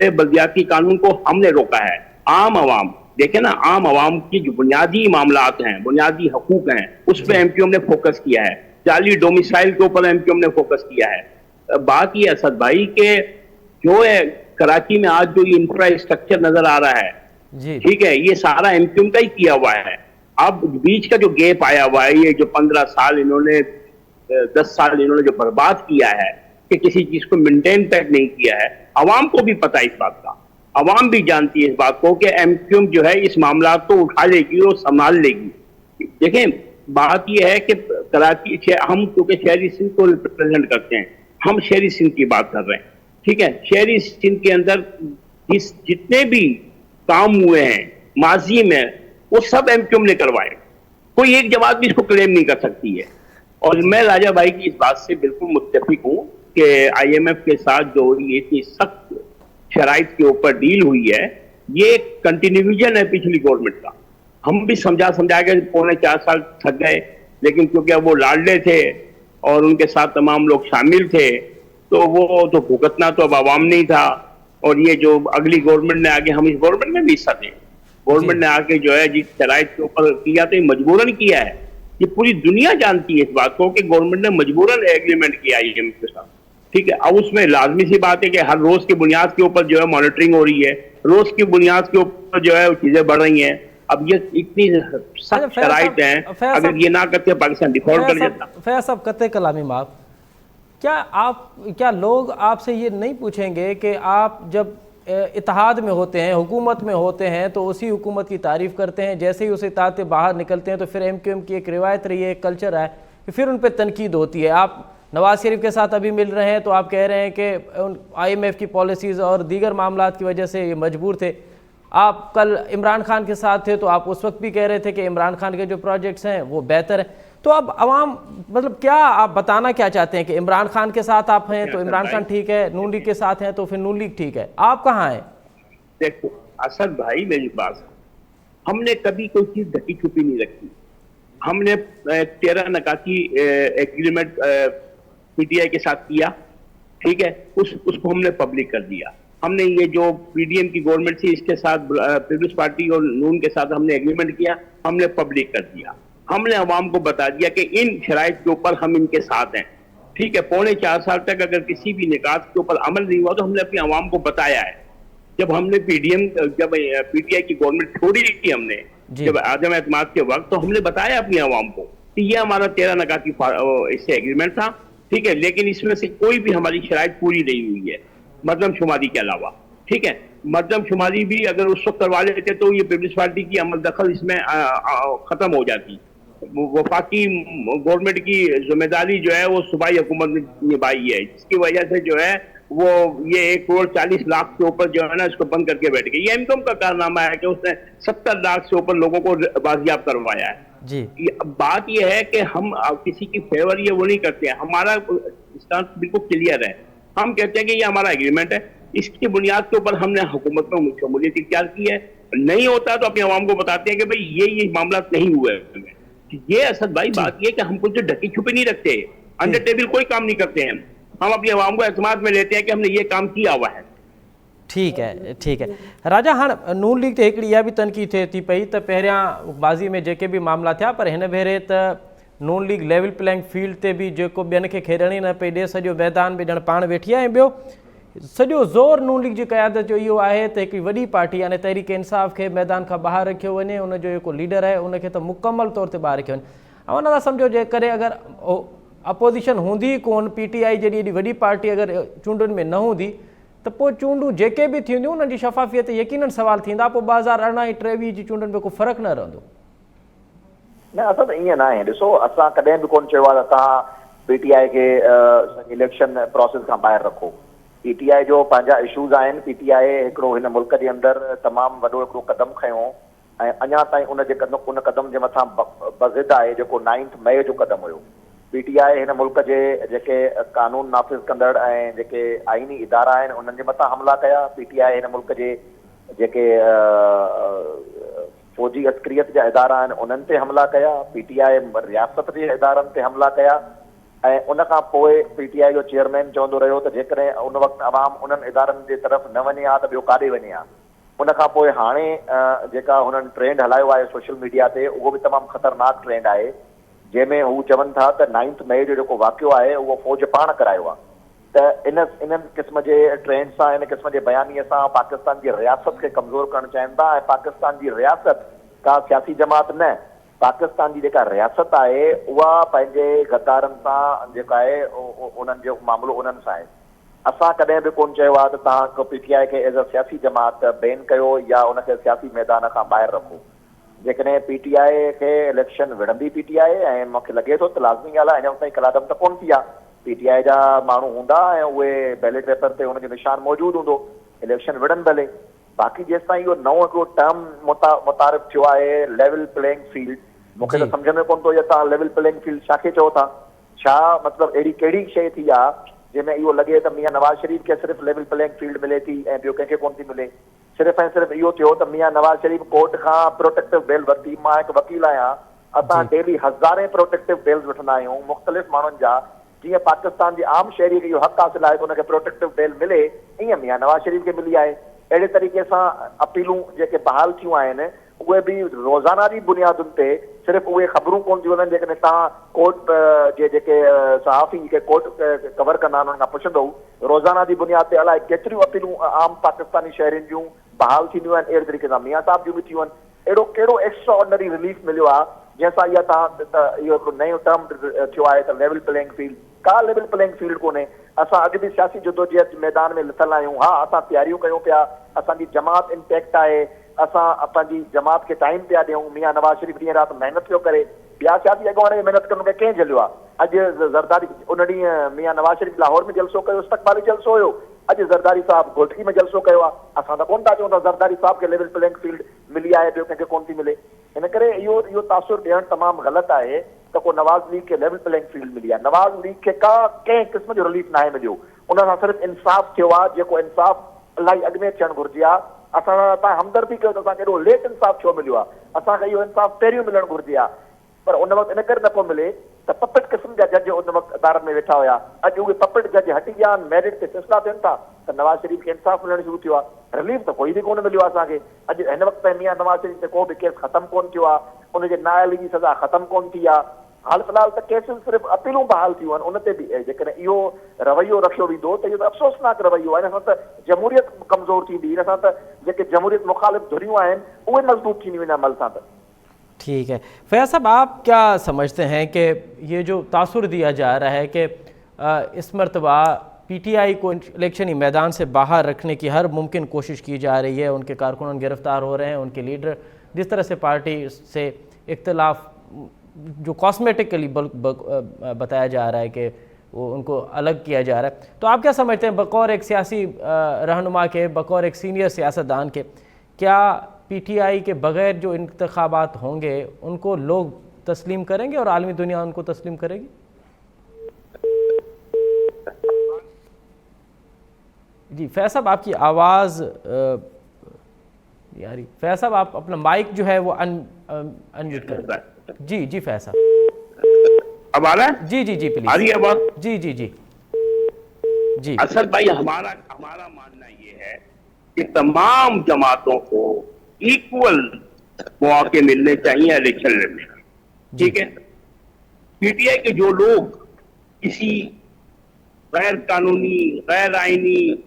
बल्दियाती कानून को हमने रोका है। आम आवाम देखे ना, आम आवाम की जो बुनियादी मामलात हैं, बुनियादी हकूक हैं, उस पर एमक्यूएम ने फोकस किया है। जाली डोमिसाइल के ऊपर एमक्यूएम ने फोकस किया है। बात ये असद भाई के जो है कराची में आज जो ये इंफ्रास्ट्रक्चर नजर आ रहा है, ठीक है, ये सारा एमक्यूएम का ही किया हुआ है। अब बीच का जो गैप आया हुआ है, ये जो 15 साल इन्होंने 10 साल इन्होंने जो बर्बाद किया है कि किसी चीज को मेंटेन तक नहीं किया है, अवाम को भी पता है इस बात का, अवाम भी जानती है इस बात को कि एमक्यूएम जो है इस मामला को उठा लेगी और संभाल लेगी। देखें, बात यह है कि कराची हम क्योंकि शहरी सिंध को रिप्रेजेंट करते हैं, हम शहरी सिंध की बात कर रहे हैं, ठीक है। शहरी सिंध के अंदर जितने भी काम हुए हैं माजी में वो सब एमक्यूएम ने करवाए, कोई एक जमात भी इसको क्लेम नहीं कर सकती है। और मैं राजा भाई की इस बात से बिल्कुल मुत्तफिक हूँ कि IMF के साथ जो ये इतनी सख्त शराइत के ऊपर डील हुई है, ये कंटिन्यूजन है पिछली गवर्नमेंट का। हम भी समझा के 4.25 साल थक गए, लेकिन क्योंकि अब वो लाडले थे और उनके साथ तमाम लोग शामिल थे, तो वो तो भुगतना तो अब आवाम नहीं था। और ये जो अगली गवर्नमेंट ने आगे, हम इस गवर्नमेंट में भी हिस्सा थे, गवर्नमेंट ने आके जो है जिस शराइत के ऊपर किया तो ये मजबूरन किया है। ये पूरी दुनिया जानती है इस बात को कि गवर्नमेंट ने मजबूरन एग्रीमेंट किया IMF के साथ, ठीक है। अब उसमें लाजमी सी बात है कि हर रोज की बुनियाद के ऊपर जो है मॉनिटरिंग हो रही है, रोज की बुनियाद के ऊपर जो है चीजें बढ़ रही हैं। अब ये इतनी सख्त शराइत हैं, अगर ये ना करते पाकिस्तान डिफॉल्ट कर जाता। फैज साहब, कत्ते कलामी माफ, क्या लोग आपसे ये नहीं पूछेंगे कि आप जब इत्तेहाद में होते हैं, हुकूमत में होते हैं, तो उसी हुकूमत की तारीफ़ करते हैं, जैसे ही उस इत्तेहाद से बाहर निकलते हैं तो फिर एमक्यूएम की एक रिवायत रही है, एक कल्चर है कि फिर उन पर तनकीद होती है। आप नवाज शरीफ के साथ अभी मिल रहे हैं तो आप कह रहे हैं कि IMF की पॉलिसीज़ और दीगर मामलात की वजह से ये मजबूर थे। आप कल इमरान खान के साथ थे तो आप उस वक्त भी कह रहे थे कि इमरान खान के जो प्रोजेक्ट्स हैं वो बेहतर हैं। तो अब अवाम मतलब क्या आप बताना क्या चाहते हैं कि इमरान खान के साथ आप हैं तो इमरान खान ठीक है, नून लीग के साथ हैं तो फिर नून लीग ठीक है, आप कहाँ हैं? देखो असद भाई, मेरी बात सुनो। हमने कभी कोई चीज ढकी छुपी नहीं रखी। हमने 13 नकाती एग्रीमेंट पीटीआई के साथ किया, ठीक है, उसको हमने पब्लिक कर दिया। हमने ये जो पीडीएम की गवर्नमेंट थी इसके साथ पीपल्स पार्टी और नून के साथ हमने एग्रीमेंट किया, हमने पब्लिक कर दिया। हमने अवाम को बता दिया कि इन शराइत के ऊपर हम इनके साथ हैं, ठीक है। 4.25 साल तक अगर किसी भी निकात के ऊपर अमल नहीं हुआ तो हमने अपनी अवाम को बताया है। जब हमने जब पीटीआई की गवर्नमेंट छोड़ी थी हमने, जब आदम एतमाद के वक्त, तो हमने बताया अपनी अवाम को कि ये हमारा 13 नकाती इससे एग्रीमेंट था, ठीक है, लेकिन इसमें से कोई भी हमारी शराइत पूरी नहीं हुई है मर्दम शुमारी के अलावा, ठीक है। मर्दम शुमारी भी अगर उस वक्त करवा लेते तो ये पीपल्स पार्टी की अमल दखल इसमें खत्म हो जाती। वफाकी गवर्नमेंट की जिम्मेदारी जो है वो सूबाई हुकूमत ने निभाई है, जिसकी वजह से जो है वो ये 1,40,00,000 के ऊपर जो है ना इसको बंद करके बैठ गई। ये एमकॉम का कारनामा है कि उसने 70 लाख से ऊपर लोगों को बाजियाब करवाया है जी। बात यह है कि हम किसी की फेवर ये वो नहीं करते हैं। हमारा स्टांस बिल्कुल क्लियर है। हम कहते हैं कि ये हमारा एग्रीमेंट है, इसकी बुनियाद के ऊपर हमने हुकूमत में शमूलियत इख्तियार की है। नहीं होता तो अपने अवाम को बताते हैं कि भाई ये मामला नहीं हुए हैं। ये असद भाई बात ये कि हम कुछ ढकी छुपी नहीं रखते, अंडर टेबल कोई काम नहीं करते हैं। हम अपनी अवाम को एतमाद में लेते हैं कि हमने ये काम किया हुआ है। ठीक है, ठीक है राजा। हाँ, नून लीग ते हिकिड़ी इहा बि तनक़ीद थिए थी पई त पहिरियां बाज़ी में जेके बि मामला थिया, पर हिन भेरे त नून लीग लेवल प्लेइंग फील्ड ते बि जेको ॿियनि खे खेॾण ई न पई ॾिए, सॼो मैदान बि ॼण पाण वेठी आहे। ऐं ॿियो सॼो ज़ोर नून लीग जी क़यादत जो इहो आहे त हिकिड़ी वॾी पार्टी यानी तहरीक इंसाफ़ खे मैदान खां ॿाहिरि रखियो वञे, उनजो जेको लीडर आहे उनखे त मुकमल तौर ते ॿाहिरि रखियो वञे। ऐं उन खां सम्झो जेकॾहिं अगरि अपोज़िशन हूंदी कोन, पीटीआई जहिड़ी एॾी वॾी पार्टी अगरि चूंडुनि में न हूंदी त पोइ चूंडूं जेके बि थींदियूं उन्हनि जी शफ़ाफ़ियत यकीनन सवाल थींदा, पोइ 2018 ऐं 23 जी चूंडुनि में को फ़र्क़ु न रहंदो। न असां त ईअं न आहे। ॾिसो, असां कॾहिं बि कोन चयो आहे त तव्हां पीटीआई खे इलेक्शन प्रोसेस खां ॿाहिरि रखो। पीटीआई जो पंहिंजा इशूज़ आहिनि। पीटीआई हिकिड़ो हिन मुल्क जे अंदरि तमामु वॾो हिकिड़ो क़दम खयो ऐं अञा ताईं उन क़दम जे मथां बज़िद आहे, जेको 9 मई जो क़दम हुयो। पीटीआई हिन मुल्क जे जेके कानून नाफ़िज़ कंदड़ ऐं जेके आइनी इदारा आहिनि उन्हनि जे मथां हमला कया। पीटीआई हिन मुल्क जे जेके फ़ौजी अस्करियत जा इदारा आहिनि उन्हनि ते हमला कया। पीटीआई रियासत जे इदारनि ते हमला कया ऐं उन खां पोइ पीटीआई जो चेयरमैन चवंदो रहियो त जेकॾहिं उन वक़्तु अवाम उन्हनि इदारनि जे तरफ़ न वञे हा त ॿियो काॾे वञे हा। उन खां पोइ हाणे जेका हुननि ट्रेंड हलायो आहे सोशल मीडिया ते, उहो बि तमामु ख़तरनाक ट्रेंड आहे, जंहिंमें हू चवनि था त 9 मई जो जेको वाक़ियो आहे उहो फ़ौज पाण करायो आहे। त इन्हनि क़िस्म जे ट्रेंड सां, इन क़िस्म जे बयानीअ सां पाकिस्तान जी रियासत खे कमज़ोर करणु चाहिनि था। ऐं पाकिस्तान जी रियासत का सियासी जमात न, पाकिस्तान जी जेका रियासत आहे उहा पंहिंजे गद्दारनि सां जेका आहे उन्हनि जो मामिलो उन्हनि सां आहे। असां कॾहिं बि कोन चयो आहे त तव्हां पीटीआई खे एज़ अ सियासी जमात बैन कयो या उनखे सियासी मैदान खां ॿाहिरि रखो। जेकॾहिं पीटीआई खे इलेक्शन विढ़ंदी पीटीआई, ऐं मूंखे लॻे थो त लाज़मी ॻाल्हि आहे, अञा ताईं कलादम त कोन थी आहे, पीटीआई जा माण्हू हूंदा ऐं उहे बैलेट पेपर ते हुनजो निशान मौजूदु हूंदो, इलेक्शन विढ़नि भले। बाक़ी जेसि ताईं इहो नओं हिकिड़ो टर्म मुतारिफ़ थियो आहे लेवल प्लेइंग फील्ड, मूंखे त सम्झ में कोन थो इहो तव्हां लेवल प्लेइंग फील्ड छा खे चओ था। छा मतिलबु अहिड़ी कहिड़ी शइ थी आहे जंहिंमें इहो लॻे त मियां नवाज़ शरीफ़ खे सिर्फ़ु लेवल प्लेइंग फील्ड मिले थी ऐं ॿियो कंहिंखे कोन थी मिले। सिर्फ़ु ऐं सिर्फ़ु इहो थियो त मियां नवाज़ शरीफ़ कोर्ट खां प्रोटेक्टिव बेल वरिती। मां हिकु वकील आहियां, असां डेली हज़ारे प्रोटेक्टिव बेल्स वठंदा आहियूं मुख़्तलिफ़ माण्हुनि जा। जीअं पाकिस्तान जे आम शहरी खे इहो हक़ हासिल आहे त हुनखे प्रोटेक्टिव बेल मिले, ईअं मियां नवाज़ शरीफ़ खे मिली आहे। अहिड़े तरीक़े सां अपीलूं जेके बहाल थियूं आहिनि उहे बि रोज़ाना जी बुनियादुनि ते, सिर्फ़ु उहे ख़बरूं कोन थियूं वञनि जेकॾहिं तव्हां कोर्ट जे जेके सहाफ़ी जेके कोर्ट कवर कंदा आहिनि उन्हनि खां पुछंदो, रोज़ाना जी बुनियाद ते अलाए केतिरियूं अपीलूं आम पाकिस्तानी शहरियुनि जूं बहाल थींदियूं आहिनि। अहिड़े तरीक़े सां मियां साहब जूं बि थियूं आहिनि। अहिड़ो कहिड़ो एक्स्ट्रा ऑर्डनरी रिलीफ मिलियो आहे जंहिंसां इहा तव्हां इहो हिकिड़ो नयो टर्म थियो आहे त लेवल प्लेइंग फील्ड। का लेवल प्लेइंग फील्ड कोन्हे। असां अॼु बि सियासी जदोजहद मैदान में लिथल आहियूं। हा, असां तयारियूं कयूं पिया, असांजी जमात इंटैक्ट आहे, असां पंहिंजी जमात खे टाइम पिया ॾियूं। मियां नवाज़ शरीफ़ ॾींहुं राति महिनत पियो करे, ॿिया सियासी अॻवान खे महिनत करण खे कंहिं झलियो आहे? अॼु ज़रदारी उन ॾींहुं मियां नवाज़ शरीफ़ लाहौर में जलसो कयो, इस्तक़बाली जलसो हुयो। अॼु ज़रदारी साहब घोटकी में जलसो कयो आहे, असां त कोन था चऊं त ज़रदारी साहब खे लेवल प्लेइंग फील्ड मिली आहे, ॿियो कंहिंखे कोन थी मिले। इन करे इहो तासुर ॾियणु तमामु ग़लति आहे त को नवाज़ लीग खे लेवल प्लेइंग फील्ड मिली आहे। नवाज़ लीग खे कंहिं क़िस्म जो रिलीफ नाहे मिलियो, उन सां सिर्फ़ु इंसाफ़ थियो आहे, जेको इंसाफ़ इलाही अॻु में थियणु घुरिजे आहे। असां तव्हां हमदर्दी कयो त असांखे एॾो लेट इंसाफ़ छो मिलियो आहे, असांखे इहो इंसाफ़ पहिरियों मिलणु घुरिजे आहे, पर उन वक़्तु इन करे नथो मिले त पपेट क़िस्म जा जज उन वक़्तु अदालत में वेठा हुया। अॼु उहे पपेट जज हटी विया आहिनि, मेरिट ते फ़ैसिला थियनि था त नवाज़ शरीफ़ खे इंसाफ़ मिलणु शुरू थियो आहे। रिलीफ त कोई बि कोन मिलियो आहे असांखे। अॼु हिन वक़्त ताईं मियां नवाज़ शरीफ़ ते को बि केस ख़तमु कोन थियो आहे, उनजे नाअहली जी सज़ा ख़तमु कोन थी आहे। हाल फ़िलहाल त केसिस सिर्फ़ु अपीलूं बहाल थियूं आहिनि, उन ते बि जेकॾहिं इहो रवैयो रखियो वेंदो त इहो त अफ़सोसनाक रवैयो आहे। इन सां त जमहूरियत कमज़ोर थींदी, इन सां त जेके जमहूरियत मुखालिफ़ धुरियूं आहिनि उहे मज़बूत थींदियूं इन अमल सां। त ठीक है फैयाज़ साहब, आप क्या समझते हैं कि ये जो तासुर दिया जा रहा है कि इस मरतबा PTI को इलेक्शनी मैदान से बाहर रखने की हर मुमकिन कोशिश की जा रही है, उनके कारकुन गिरफ्तार हो रहे हैं, उनके लीडर जिस तरह से पार्टी से इख्तलाफ जो कॉस्मेटिकली बताया जा रहा है कि वो उनको अलग किया जा रहा है, तो आप क्या समझते हैं बकौर एक सियासी रहनुमा के, बकौर एक सीनियर सियासतदान के, क्या PTI के बगैर जो इंतखाबात होंगे उनको लोग तस्लीम करेंगे और आलमी दुनिया उनको तस्लीम करेगी? जी फैयाज़ साहब, आपकी आवाज़ यारी। फैयाज़ साहब, आप अपना माइक जो है वो अनम्यूट करें। जी जी फैयाज़ साहब, अब आ रहा है? जी जी जी प्लीज। आ रही है बात? जी जी जी जी। असद भाई, हमारा मानना ये है कि तमाम जमातों को इक्वल मौके मिलने चाहिए इलेक्शन लड़ने का, ठीक है। PTI के जो लोग किसी गैर कानूनी गैर आईनी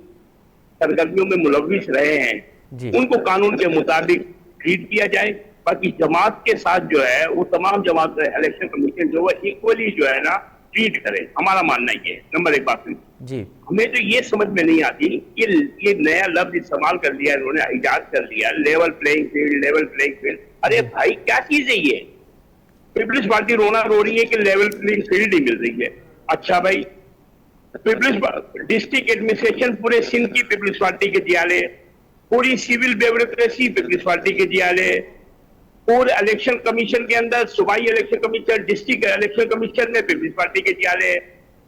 सरगर्मियों में मुलविस रहे हैं उनको कानून के मुताबिक ट्रीट किया जाए। बाकी जमात के साथ जो है वो तमाम जमात इलेक्शन कमीशन जो है इक्वली जो है ना ट्रीट करे, हमारा मानना ये है। नंबर एक बात जी, हमें तो ये समझ में नहीं आती कि ये नया लफ्ज इस्तेमाल कर लिया इन्होंने, इजाद कर लिया level playing field, level playing field. अरे भाई क्या चीज है ये? पीपल्स पार्टी रोना रो रही है कि लेवल प्लेइंग फील्ड ही मिल रही है। अच्छा भाई, पीपल्स डिस्ट्रिक्ट एडमिनिस्ट्रेशन पूरे सिंध की पीपल्स पार्टी के जियाले, पूरी सिविल ब्यूरोक्रेसी पीपल्स पार्टी के जियाले, पूरे इलेक्शन कमीशन के अंदर सूबाई election commission, district election commission में पीपल्स पार्टी के जियाले,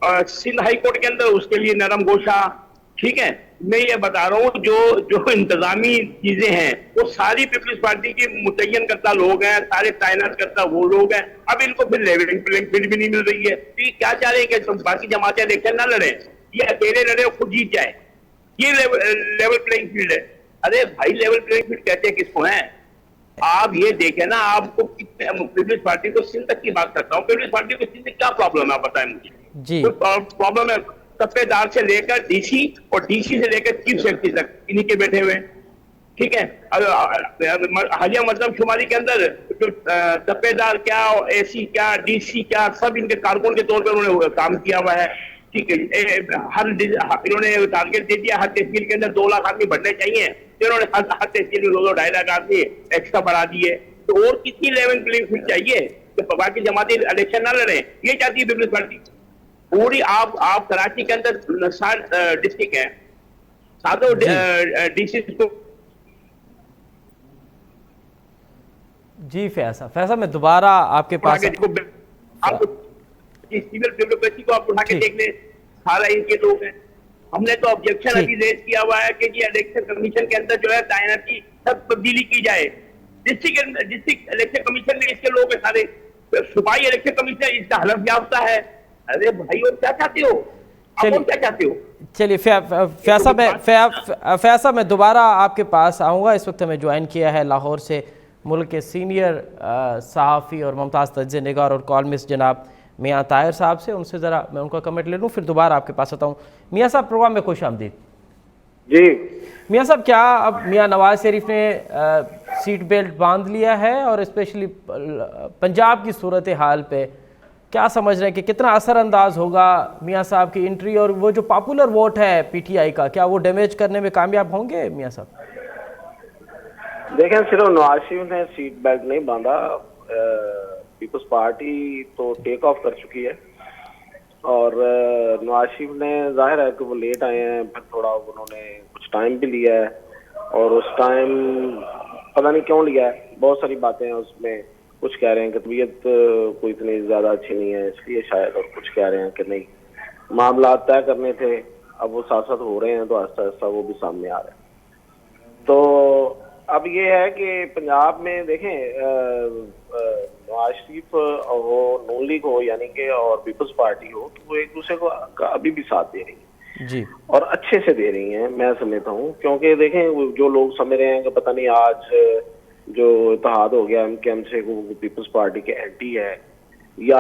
सिंध हाई कोर्ट के अंदर उसके लिए नरम गोशा, ठीक है। मैं ये बता रहा हूँ जो इंतजामी चीजें हैं वो सारी पीपल्स पार्टी के मुतय्यन करता लोग हैं, सारे तैनात करता वो लोग हैं। अब इनको फिर लेवलिंग प्लेइंग फील्ड भी नहीं मिल रही है, तो ये क्या चाह रहे हैं कि तुम बाकी जमातें इलेक्शन ना लड़े, ये अकेले लड़े और खुद जीत जाए, ये लेवल प्लेइंग फील्ड है। अरे भाई, लेवल प्लेइंग फील्ड कहते हैं किसको है? आप ये देखें ना, आपको कितने पीपल्स पार्टी को सिंध तक की बात करता हूँ, पीपल्स पार्टी को सिंध में क्या प्रॉब्लम है बताएं मुझे जी। प्रॉब्लम है तपेदार से लेकर DC और DC से लेकर चीफ सेक्रेटरी तक इन्हीं के बैठे हुए, ठीक है। हालिया मतलब शुमारी के अंदर जो तपेदार क्या, AC क्या, DC क्या, सब इनके कारकुन के तौर पर उन्होंने काम किया हुआ है, ठीक है। इन्होंने टारगेट दे दिया हर तहसील के अंदर 2 लाख आदमी बढ़ने चाहिए, इन्होंने हर तहसील में 2-2-2.5 लाख आदमी एक्स्ट्रा बढ़ा दिए। तो और कितनी लेवल प्लेइंग फील्ड चाहिए तो बाकी जमाती इलेक्शन ना लड़े, ये चाहती है पीपल्स पार्टी पूरी। आप कराची के अंदर 60 डिस्ट्रिक्ट है, सातों DC को जी। फैसला मैं दोबारा आपके पास सिविल ब्यूरोक्रेसी को आप उठा के देख ले, सारा इनके लोग हैं। हमने तो ऑब्जेक्शन अभी रेज किया हुआ है कि ये इलेक्शन कमीशन के अंदर जो है तैनाती सब तब्दीली की जाए। डिस्ट्रिक्ट इलेक्शन कमीशन में इसके लोग सारे, सूबाई इलेक्शन कमीशन इसका हलफ याफ्ता है। अरे भाई, और क्या चाहते हो आप, और क्या चाहते हो? चलिए फैयाज़ मैं दोबारा आपके पास आऊँगा। इस वक्त हमें ज्वाइन किया है लाहौर से मुल्क के सीनियर सहाफ़ी और मुमताज़ तज्ज़िया निगार और कॉलमिस्ट जनाब मियाँ ताहिर साहब से, उनसे ज़रा मैं उनका कमेंट ले लूँ, फिर दोबारा आपके पास आता हूँ। मियाँ साहब, प्रोग्राम में खुश आमदीद। जी मियाँ साहब, क्या अब मियाँ नवाज शरीफ ने सीट बेल्ट बांध लिया है और स्पेशली पंजाब की सूरत हाल पे क्या समझ रहे हैं कि कितना असरअंदाज होगा मियाँ साहब की एंट्री, और वो जो पॉपुलर वोट है PTI का, क्या वो डैमेज करने में कामयाब होंगे मियाँ साहब? देखें, सिर्फ नवाज शरीफ ने सीट बेल्ट नहीं बांधा, पीपल्स पार्टी तो टेक ऑफ कर चुकी है और नवाज शरीफ ने जाहिर है कि वो लेट आए हैं, फिर थोड़ा उन्होंने कुछ टाइम भी लिया है और उस टाइम पता नहीं क्यों लिया है। बहुत सारी बातें हैं उसमें, कुछ कह रहे हैं कि तबीयत कोई इतनी ज़्यादा अच्छी नहीं है इसलिए शायद, और कुछ कह रहे हैं कि नहीं मामला तय करने थे, अब वो साथ साथ हो रहे हैं तो आहिस्ता आहिस्ता वो भी सामने आ रहे हैं। तो अब ये है कि पंजाब में देखें नवाज शरीफ हो, नून लीग हो यानी कि और पीपल्स पार्टी हो, तो वो एक दूसरे को का अभी भी साथ दे रही है जी। और अच्छे से दे रही हैं, मैं समझता हूँ। क्योंकि देखें जो लोग समझ रहे हैं कि पता नहीं आज जो इत्तेहाद हो गया एमकेएम से, वो पीपल्स पार्टी के एंटी है, या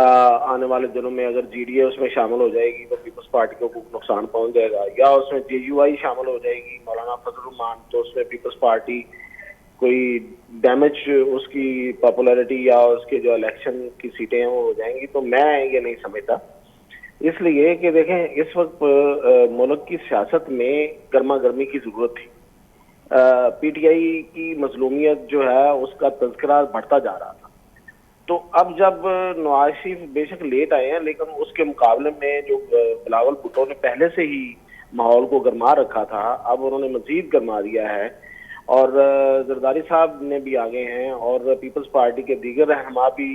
आने वाले दिनों में अगर जीडीए उसमें शामिल हो जाएगी तो पीपल्स पार्टी को कुछ नुकसान पहुंच जाएगा, या उसमें जेयूआई शामिल हो जाएगी मौलाना फजल रहमान, तो उसमें पीपल्स पार्टी कोई डैमेज उसकी पॉपुलैरिटी या उसके जो इलेक्शन की सीटें हैं वो हो जाएंगी। तो मैं ये नहीं समझता, इसलिए कि देखें इस वक्त मुल्क की सियासत में गर्मा गर्मी की जरूरत थी। पीटीआई की मजलूमियत जो है उसका तज़किरा बढ़ता जा रहा था। तो अब जब नवाज शरीफ बेशक लेट आए हैं, लेकिन उसके मुकाबले में जो बिलावल भुट्टो ने पहले से ही माहौल को गरमा रखा था, अब उन्होंने मजीद गरमा दिया है और जरदारी साहब ने भी आगे हैं और पीपल्स पार्टी के दीगर रहनुमा भी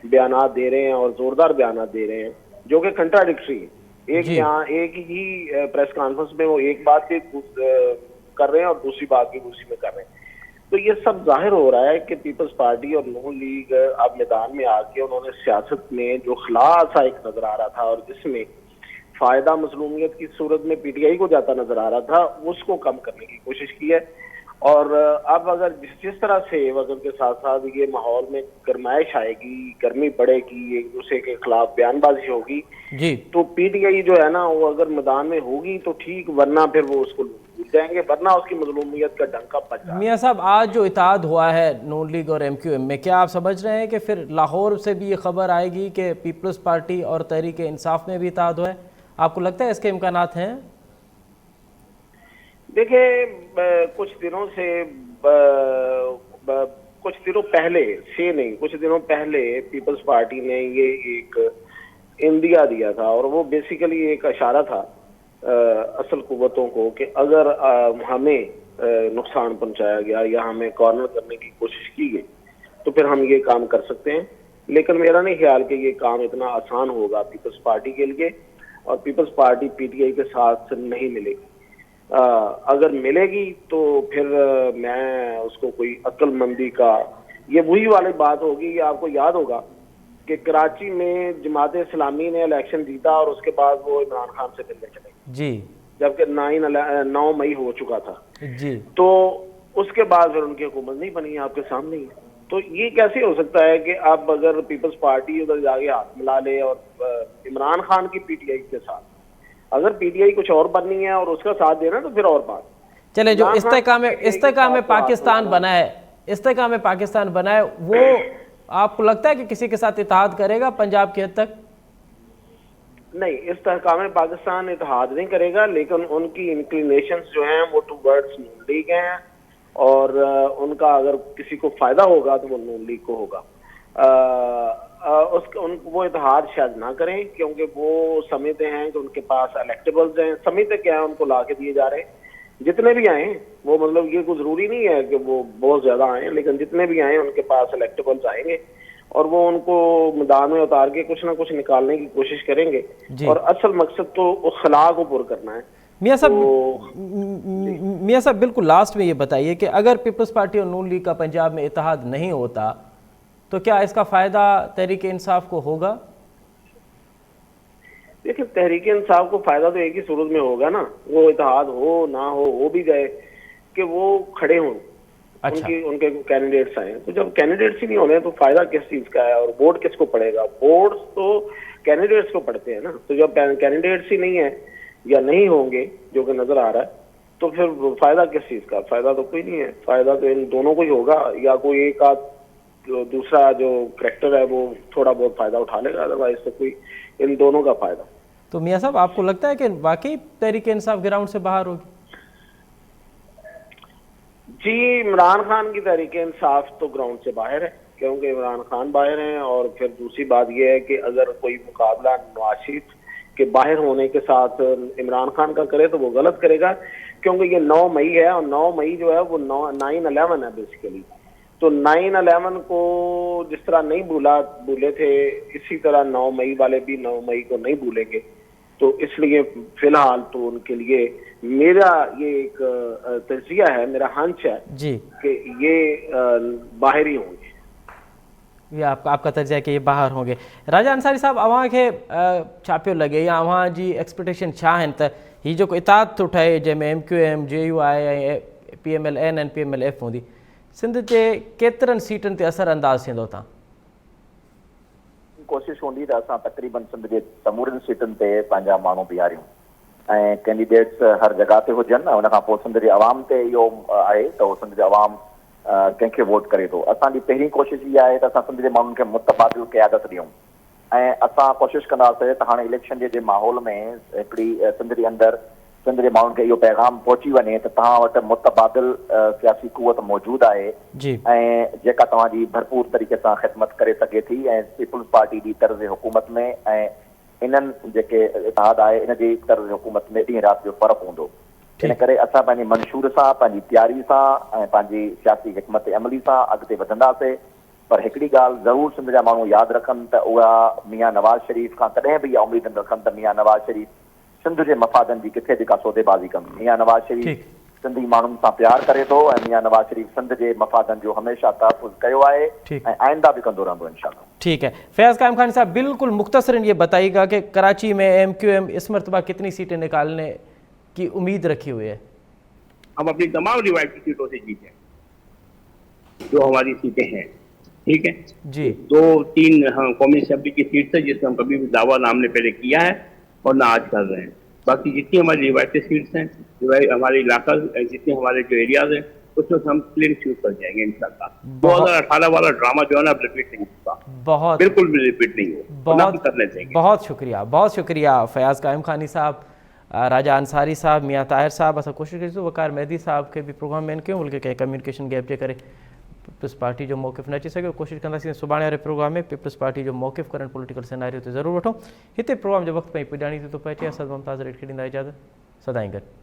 बयानात दे रहे हैं और जोरदार बयानात दे रहे हैं जो कि कंट्राडिक्टरी है। एक ही प्रेस कॉन्फ्रेंस में वो एक बात भी कर रहे हैं और दूसरी बात भी दूसरी में कर रहे हैं। तो ये सब जाहिर हो रहा है कि पीपल्स पार्टी और नून लीग अब मैदान में आके उन्होंने सियासत में जो खिलाफ सा एक नजर आ रहा था और जिसमें फायदा मजलूमियत की सूरत में पीटीआई को जाता नजर आ रहा था, उसको कम करने की कोशिश की है। और अब अगर जिस तरह से वजन के साथ साथ ये माहौल में गर्माइश आएगी, गर्मी बढ़ेगी, एक दूसरे के खिलाफ बयानबाजी होगी जी, तो पीटीआई जो है ना वो अगर मैदान में होगी तो ठीक, वरना फिर वो उसको भूल जाएंगे, वरना उसकी मजलूमियत का डंका बच जाएगा। मियाँ साहब, आज जो इत्तेहाद हुआ है नून लीग और एमक्यूएम में, क्या आप समझ रहे हैं कि फिर लाहौर से भी ये खबर आएगी कि पीपल्स पार्टी और तहरीक इंसाफ में भी इत्तेहाद हुआ है? आपको लगता है इसके इम्कानात हैं? देखिए कुछ दिनों पहले पीपल्स पार्टी ने ये एक इंदिया दिया था और वो बेसिकली एक इशारा था असल कुव्वतों को कि अगर हमें नुकसान पहुंचाया गया या हमें कॉर्नर करने की कोशिश की गई तो फिर हम ये काम कर सकते हैं। लेकिन मेरा नहीं ख्याल कि ये काम इतना आसान होगा पीपल्स पार्टी के लिए, और पीपल्स पार्टी पीटीआई के साथ नहीं मिलेगी। अगर मिलेगी तो फिर मैं उसको कोई अक्लमंदी का, ये वही वाली बात होगी। आपको याद होगा कि कराची में जमात इस्लामी ने इलेक्शन जीता और उसके बाद वो इमरान खान से मिलने चले जी, जबकि 9 मई हो चुका था जी। तो उसके बाद फिर उनकी हुकूमत नहीं बनी, आपके सामने ही। तो ये कैसे हो सकता है कि अब अगर पीपल्स पार्टी उधर जाके हाथ मिला ले और इमरान खान की पीटीआई के साथ, अगर पीटीआई कुछ और बननी है और उसका साथ देना तो फिर और बात। चले, जो इस्तेकाम में पाकिस्तान बना है, इस्तेकाम में पाकिस्तान बना है, वो आपको लगता है कि किसी के साथ इत्तेहाद करेगा पंजाब की हद तक? नहीं, इस्तेकाम में पाकिस्तान इत्तेहाद नहीं करेगा, लेकिन उनकी इंक्लिनेशंस जो हैं वो टूवर्ड्स नून लीग हैं और उनका अगर किसी को फायदा होगा तो वो नून लीग को होगा। वो इत्तेहाद शायद ना करें क्योंकि वो समझते हैं कि उनके पास इलेक्टेबल्स हैं। समझते क्या है, उनको ला के दिए जा रहे हैं जितने भी आए वो, मतलब ये कोई जरूरी नहीं है कि वो बहुत ज्यादा आए, लेकिन जितने भी आए उनके पास इलेक्टेबल्स आएंगे और वो उनको मैदान में उतार के कुछ ना कुछ निकालने की कोशिश करेंगे और असल मकसद तो उस खला को पूरा करना है। मियाँ साहब बिल्कुल लास्ट में ये बताइए कि अगर पीपल्स पार्टी और नून लीग का पंजाब में इत्तेहाद नहीं होता तो क्या इसका फायदा तहरीक इंसाफ को होगा? देखिए, तहरीक इंसाफ को फायदा तो एक ही सूरत में होगा ना, वो इत्तेहाद हो ना हो भी जाए कि वो खड़े हों। अच्छा। उनके कैंडिडेट्स आए, तो जब कैंडिडेट्स ही नहीं होने तो फायदा किस चीज का है और वोट किसको पड़ेगा? वोट तो कैंडिडेट्स को पड़ते हैं ना। तो जब कैंडिडेट्स ही नहीं है या नहीं होंगे, जो कि नजर आ रहा है, तो फिर फायदा किस चीज का? फायदा तो कोई नहीं है, फायदा तो इन दोनों को ही होगा, या कोई एक आध दूसरा जो करैक्टर है वो थोड़ा बहुत फायदा उठा लेगा, अदरवाइज तो कोई इन दोनों का फायदा। तो मियाँ साहब, आपको लगता है कि वाकई तहरीक इंसाफ ग्राउंड से बाहर होगी? जी, इमरान खान की तहरीक इंसाफ तो ग्राउंड से बाहर है क्योंकि इमरान खान बाहर हैं, और फिर दूसरी बात यह है कि अगर कोई मुकाबला नवाज शरीफ के बाहर होने के साथ इमरान खान का करे तो वो गलत करेगा, क्योंकि ये 9 मई है और 9 मई जो है वो 9/11 है बेसिकली। तो 9/11 को जिस तरह नहीं भूले थे, इसी तरह 9 मई वाले भी 9 मई को नहीं भूलेंगे। तो इसलिए फिलहाल तो उनके लिए मेरा ये एक तजिया है, मेरा हंच है जी कि ये बाहर ही होंगे। ये आपका तर्ज है कि ये बाहर होंगे। राजा अंसारी साहब, अवां खे छा पियो लॻे या अवां जी एक्सपेक्टेशन छा आहिनि त हीउ जेको इताद थो ठहे जंहिंमें MQM JUI ऐं PMLN ऐं PMLF हूंदी, सिंध जे केतिरनि सीटनि ते असर अंदाज़ थींदो तव्हां? कोशिश हूंदी त असां तक़रीबन सिंध जे समूरनि सीटुनि ते पंहिंजा माण्हू बीहारियूं ऐं कैंडिडेट्स हर जॻह ते हुजनि। उन खां पोइ सिंध जे अवाम ते इहो आहे त उहो सिंध जो अवाम कंहिंखे वोट करे थो। असांजी पहिरीं कोशिशि इहा आहे त असां सिंध जे माण्हुनि खे मुतबादिल क़यादत ॾियूं ऐं असां कोशिशि कंदासीं त हाणे इलेक्शन जे माहौल में हिकिड़ी सिंध जे अंदरि सिंध जे माण्हुनि खे इहो पैगाम पहुची वञे त तव्हां वटि मुतबादिल सियासी कुवत मौजूदु आहे ऐं जेका तव्हांजी भरपूर तरीक़े सां ख़िदमत करे सघे थी ऐं पीपुल्स पार्टी जी तर्ज़ हुकूमत में ऐं इन्हनि जेके इतिहाद आहे इन जी तर्ज़ हुकूमत में ॾींहुं राति जो फ़र्क़ु हूंदो। इन करे असां पंहिंजी मंशूर सां, पंहिंजी तयारी सां ऐं पंहिंजी सियासी हिकमत अमली सां अॻिते वधंदासीं। पर हिकिड़ी ॻाल्हि ज़रूरु सिंध जा माण्हू यादि रखनि त उहा मियां नवाज़ शरीफ़ खां कॾहिं बि इहा उमेद न रखनि त मियां नवाज़ शरीफ़ सिंध जे मफ़ादनि जी किथे जेका सौदेबाज़ी कंदो। मियां नवाज़ शरीफ़ सिंधी माण्हुनि सां प्यार करे थो ऐं मियां नवाज़ शरीफ़ सिंध जे मफ़ादनि जो हमेशह तहफ़ुज़ कयो आहे ऐं आइंदा भी कंदो रहंदो इंशाअल्लाह। ठीक है, फैज़ कायम खान साहब, बिल्कुल मुख्तसरन ये बताइएगा कि कराची में MQM इस मरतबा कितनी सीटें निकालने की उम्मीद रखी हुई है? हम अपनी तमाम रिवायती सीटों से जीते जो हमारी सीटें हैं, ठीक है जी। 2-3 कौमी असेंबली की सीट है जिसमें हम कभी भी दावा ना हमने पहले किया है और ना आज कर रहे हैं। बाकी जितनी हमारी रिवायती सीट्स हैं, हमारे इलाका, जितने हमारे जो एरियाज हैं, उसमें हम क्लीन शूट कर जाएंगे इंशाल्लाह। 2018 वाला ड्रामा जो है ना रिपीट नहीं होगा, बहुत बिल्कुल भी रिपीट नहीं होगा, करने देंगे। बहुत शुक्रिया फयाज़ कायम खानी साहब, राजा अंसारी साहब, मियाँ ताहिर साहब। असां कोशिशि कईसीं वकार मेहदी साहब के भी प्रोग्राम में कयूं, बल्कि कंहिं कम्युनिकेशन गैप जे करे पीपल्स पार्टी जो मौक़िफ़ न अची सघियो। कोशिशि कंदासीं सुभाणे वारे प्रोग्राम में पीपल्स पार्टी जो मौक़िफ़ करण पॉलिटिकल सिनेरियो ते ज़रूरु वठूं। हिते प्रोग्राम जो वक़्तु पई पुॼाणी थी थो पए। असद मुमताज़ रेड खे ॾींदा इजाज़त, सदाईं गॾु।